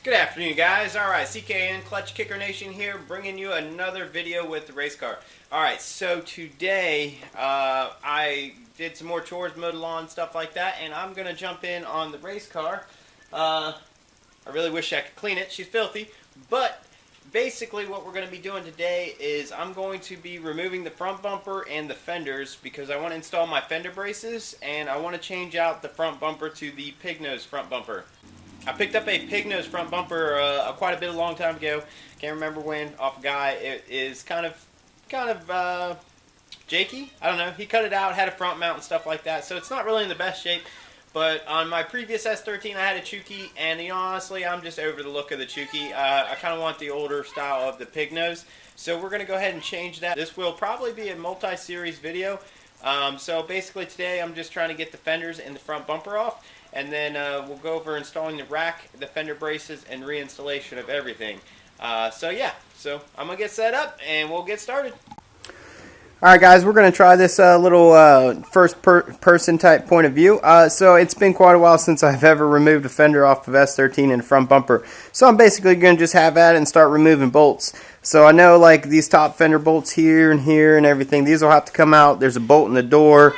Good afternoon, guys. Alright, CKN Clutch Kicker Nation here, bringing you another video with the race car. Alright, so today I did some more chores, mowed the lawn, stuff like that, and I'm going to jump in on the race car. I really wish I could clean it. She's filthy, but basically what we're going to be doing today is I'm going to be removing the front bumper and the fenders because I want to install my fender braces, and I want to change out the front bumper to the pig nose front bumper. I picked up a pig nose front bumper quite a bit a long time ago. Can't remember when, off a guy. It is kind of jakey. I don't know. He cut it out, had a front mount and stuff like that, so it's not really in the best shape. But on my previous S13, I had a Chukey, and honestly, I'm just over the look of the Chukey. I kind of want the older style of the pig nose, so we're going to go ahead and change that. This will probably be a multi-series video. So basically today, I'm just trying to get the fenders and the front bumper off. And then we'll go over installing the rack, the fender braces, and reinstallation of everything. So yeah, so I'm going to get set up and we'll get started. Alright guys, we're going to try this little first person type point of view. So it's been quite a while since I've ever removed a fender off of S13 and a front bumper. So I'm basically going to just have at it and start removing bolts. So I know like these top fender bolts here and everything, these will have to come out. There's a bolt in the door.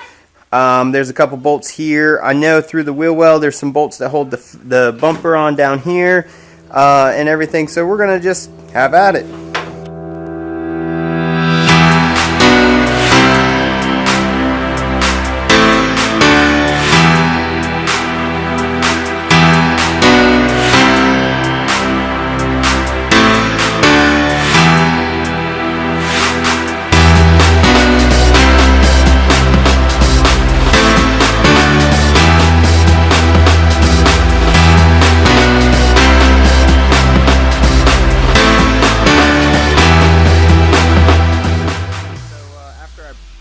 There's a couple bolts here. I know through the wheel well there's some bolts that hold the bumper on down here and everything. So we're going to just have at it.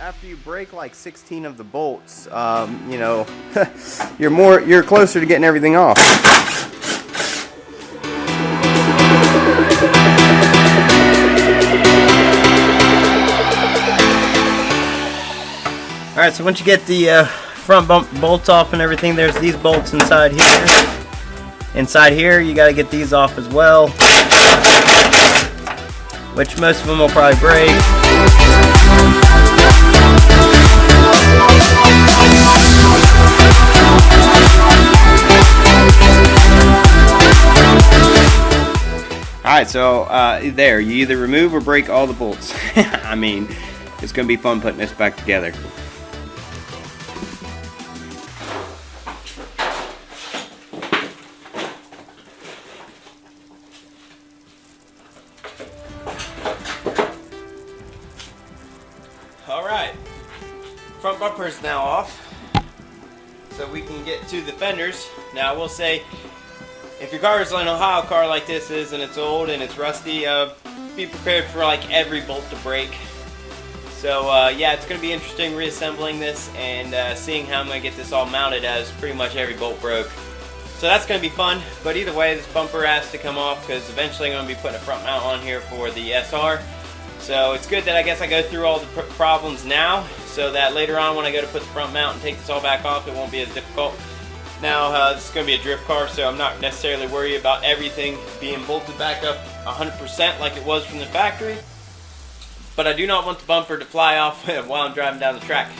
After you break like 16 of the bolts, you know, you're closer to getting everything off. Alright, so once you get the front bolts off and everything, there's these bolts inside here. Inside here, you got to get these off as well, which most of them will probably break. Alright, so there, you either remove or break all the bolts. I mean, it's going to be fun putting this back together. Alright, front bumper is now off, so we can get to the fenders. Now I will say, if your car is an Ohio car like this is and it's old and it's rusty, be prepared for like every bolt to break. So yeah, it's going to be interesting reassembling this and seeing how I'm going to get this all mounted as pretty much every bolt broke. So that's going to be fun, but either way this bumper has to come off because eventually I'm going to be putting a front mount on here for the SR. So it's good that I guess I go through all the problems now so that later on when I go to put the front mount and take this all back off, it won't be as difficult. Now this is going to be a drift car, so I'm not necessarily worried about everything being bolted back up 100% like it was from the factory. But I do not want the bumper to fly off while I'm driving down the track.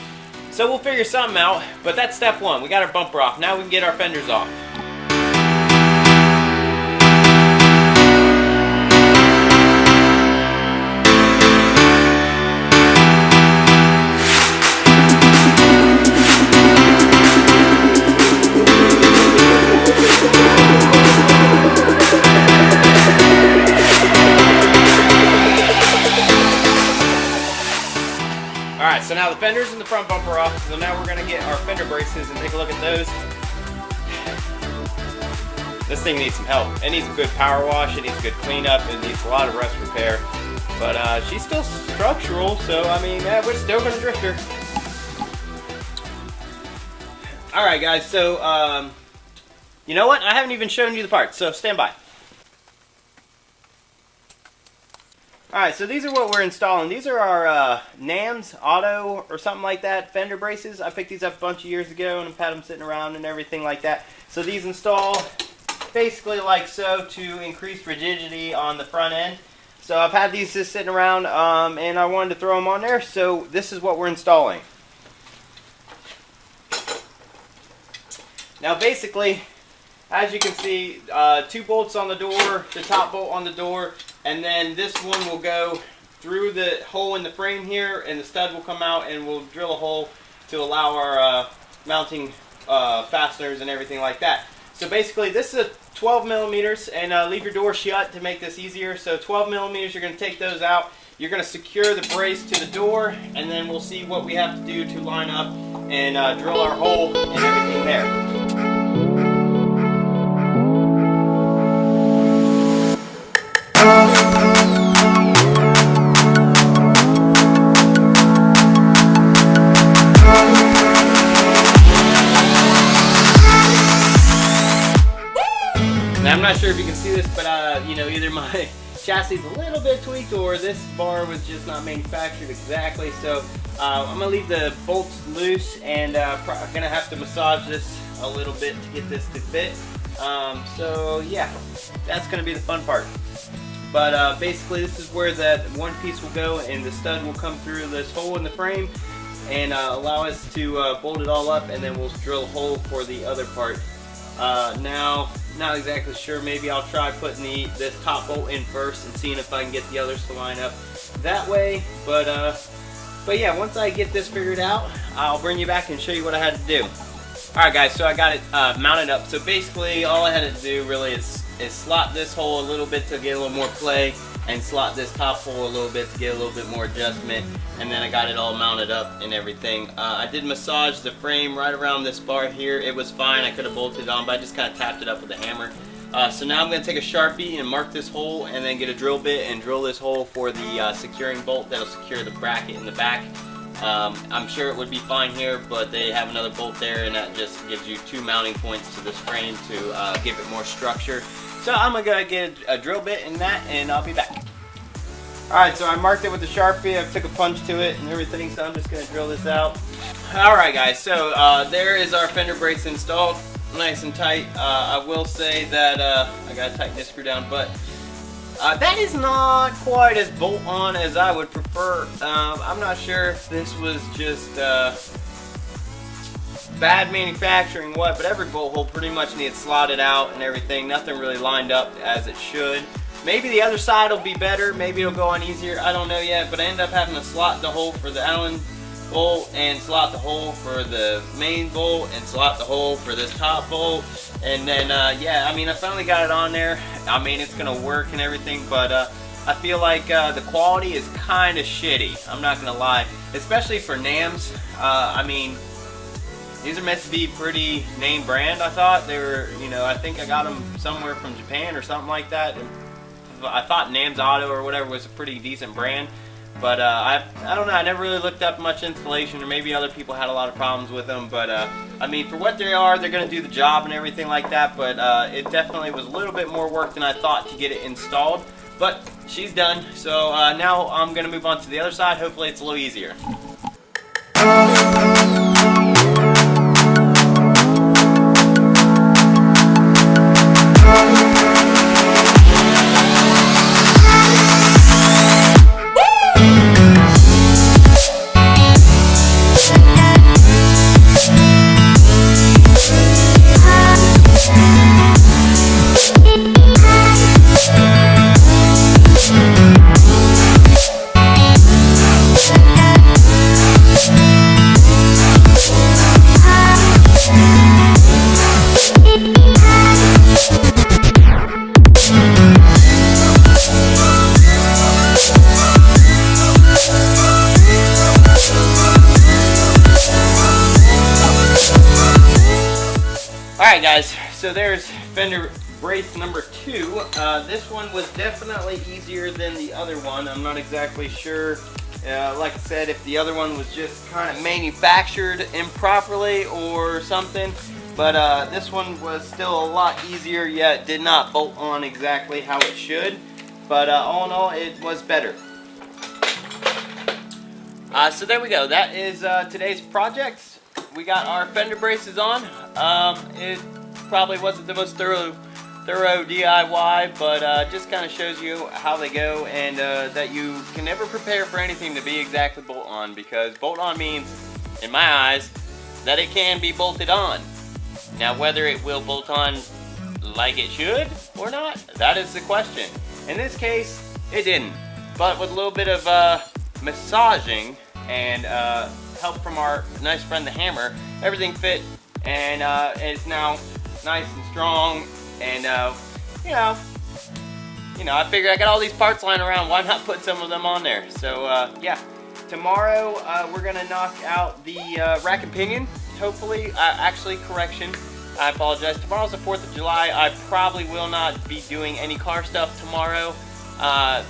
So we'll figure something out, but that's step one. We got our bumper off. Now we can get our fenders off. Alright, so now the fenders and the front bumper are off, so now we're going to get our fender braces and take a look at those. This thing needs some help. It needs a good power wash, it needs a good cleanup, it needs a lot of rust repair. But she's still structural, so I mean, we're still going to drift her. Alright guys, so you know what? I haven't even shown you the parts, so stand by. Alright, so these are what we're installing. These are our NAMS Auto or something like that fender braces. I picked these up a bunch of years ago and I've had them sitting around and everything like that. So these install basically like so to increase rigidity on the front end. So I've had these just sitting around and I wanted to throw them on there, so this is what we're installing. Now basically, as you can see, 2 bolts on the door, the top bolt on the door, and then this one will go through the hole in the frame here, and the stud will come out, and we'll drill a hole to allow our mounting fasteners and everything like that. So basically, this is a 12 millimeters, and leave your door shut to make this easier. So 12 millimeters, you're going to take those out. You're going to secure the brace to the door, and then we'll see what we have to do to line up and drill our hole and everything there. Now, I'm not sure if you can see this, but you know, either my chassis is a little bit tweaked or this bar was just not manufactured exactly. So I'm gonna leave the bolts loose, and I'm gonna have to massage this a little bit to get this to fit. So yeah, that's gonna be the fun part. But basically, this is where that one piece will go, and the stud will come through this hole in the frame and allow us to bolt it all up, and then we'll drill a hole for the other part. Now, not exactly sure. Maybe I'll try putting this top bolt in first and seeing if I can get the others to line up that way. But yeah, once I get this figured out, I'll bring you back and show you what I had to do. Alright guys, so I got it mounted up. So basically all I had to do really is slot this hole a little bit to get a little more play, and slot this top hole a little bit to get a little bit more adjustment, and then I got it all mounted up and everything. I did massage the frame right around this bar here. It was fine. I could have bolted it on, but I just kind of tapped it up with a hammer. So now I'm going to take a Sharpie and mark this hole, and then get a drill bit and drill this hole for the securing bolt that'll secure the bracket in the back. I'm sure it would be fine here, but they have another bolt there, and that just gives you 2 mounting points to this frame to give it more structure. So I'm going to get a drill bit in that, and I'll be back. Alright, so I marked it with the Sharpie. I took a punch to it and everything, so I'm just going to drill this out. Alright guys, so there is our fender brace installed, nice and tight. I will say that I got to tighten this screw down, but that is not quite as bolt-on as I would prefer. I'm not sure if this was just bad manufacturing, but every bolt hole pretty much needs slotted out and everything. Nothing really lined up as it should. Maybe the other side will be better. Maybe it'll go on easier. I don't know yet, but I ended up having to slot the hole for the Allen bolt, and slot the hole for the main bolt, and slot the hole for this top bolt. And then yeah, I mean, I finally got it on there. I mean, it's gonna work and everything, but I feel like the quality is kind of shitty. I'm not gonna lie, especially for NAMs. I mean, these are meant to be pretty name brand. I thought they were, you know, I think I got them somewhere from Japan or something like that. I thought NAM's Auto or whatever was a pretty decent brand, but I don't know. I never really looked up much installation, or maybe other people had a lot of problems with them. But I mean, for what they are, they're going to do the job and everything like that. But it definitely was a little bit more work than I thought to get it installed. But she's done, so now I'm going to move on to the other side. Hopefully, it's a little easier. Alright guys, so there's fender brace number 2. This one was definitely easier than the other one. I'm not exactly sure, like I said, if the other one was just kind of manufactured improperly or something. But this one was still a lot easier, yet did not bolt on exactly how it should. But all in all, it was better. So there we go. That is today's project. We got our fender braces on. It probably wasn't the most thorough thorough DIY, but just kind of shows you how they go, and that you can never prepare for anything to be exactly bolt on, because bolt on means, in my eyes, that it can be bolted on. Now whether it will bolt on like it should or not, that is the question. In this case, it didn't. But with a little bit of massaging and help from our nice friend the hammer, everything fit, and it's now nice and strong. And you know, I figured I got all these parts lying around, why not put some of them on there? So yeah, tomorrow we're gonna knock out the rack and pinion. Hopefully, actually, correction, I apologize. Tomorrow's the 4th of July. I probably will not be doing any car stuff tomorrow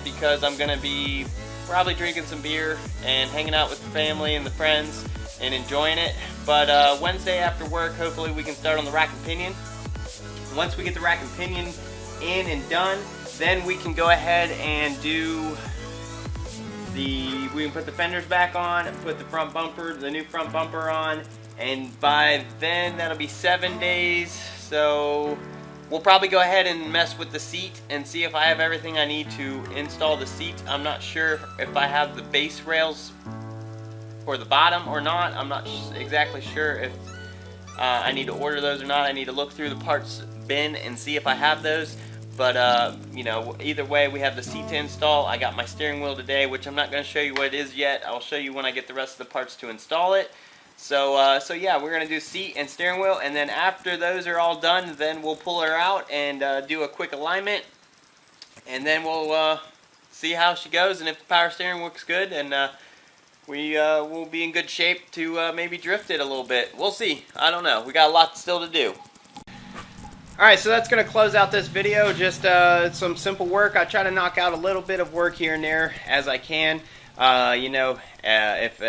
because I'm gonna be probably drinking some beer and hanging out with the family and the friends and enjoying it. But Wednesday after work, hopefully we can start on the rack and pinion. Once we get the rack and pinion in and done, then we can go ahead and do we can put the fenders back on, put the front bumper, the new front bumper on, and by then that'll be 7 days. So we'll probably go ahead and mess with the seat and see if I have everything I need to install the seat. I'm not sure if I have the base rails for the bottom or not. I'm not exactly sure if I need to order those or not. I need to look through the parts bin and see if I have those. But you know, either way, we have the seat to install. I got my steering wheel today, which I'm not going to show you what it is yet. I'll show you when I get the rest of the parts to install it. So yeah, we're going to do seat and steering wheel, and then after those are all done, then we'll pull her out and do a quick alignment, and then we'll see how she goes, and if the power steering looks good, and we will be in good shape to maybe drift it a little bit. We'll see. I don't know. We got a lot still to do. Alright, so that's going to close out this video. Just some simple work. I try to knock out a little bit of work here and there as I can. You know, if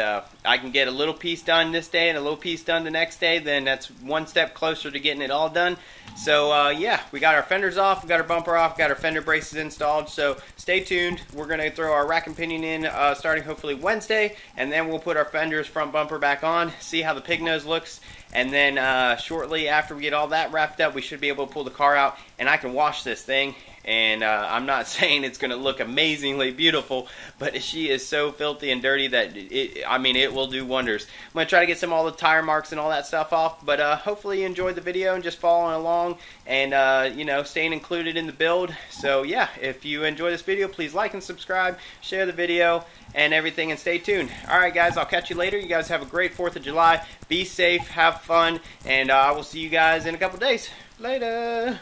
I can get a little piece done this day and a little piece done the next day, then that's one step closer to getting it all done. So yeah, we got our fenders off, we got our bumper off, got our fender braces installed. So stay tuned. We're going to throw our rack and pinion in starting hopefully Wednesday, and then we'll put our fenders front bumper back on, see how the pig nose looks, and then shortly after we get all that wrapped up, we should be able to pull the car out, and I can wash this thing. And I'm not saying it's going to look amazingly beautiful, but she is so filthy and dirty that I mean, it will do wonders. I'm going to try to get all the tire marks and all that stuff off, but hopefully you enjoyed the video and just following along and, you know, staying included in the build. So yeah, if you enjoy this video, please like and subscribe, share the video and everything, and stay tuned. Alright guys, I'll catch you later. You guys have a great 4th of July. Be safe, have fun, and I will see you guys in a couple days. Later!